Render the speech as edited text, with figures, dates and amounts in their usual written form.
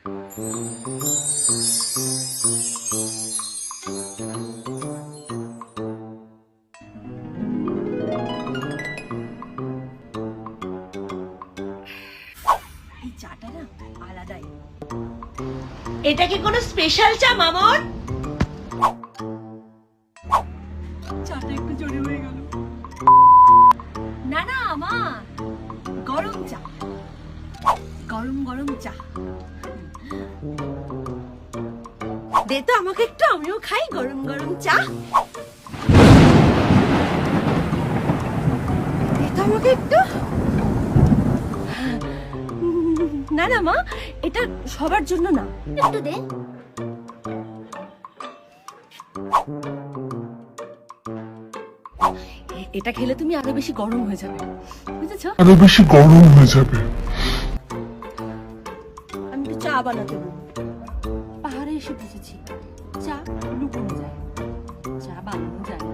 এই চাটা না আলাদাই। এটা কি কোনো স্পেশাল চা মামন? চাটা একটু জোরে হয়ে গেল। না না মা, গরম চা, গরম গরম চা দে তো আমাকে একটু, আমিও খাই গরম গরম চা। দে তো আমাকে একটু। না না মা, এটা সবার জন্য না, একটু দে। এটা খেলে তুমি আরো বেশি গরম হয়ে যাবে, বুঝেছো? আরো বেশি গরম হয়ে যাবে। আমি তো চা বানাতে বলবো, পাহাড়ে এসে বুঝেছি চা লুকোনো যায়, চা বানানো যায় না।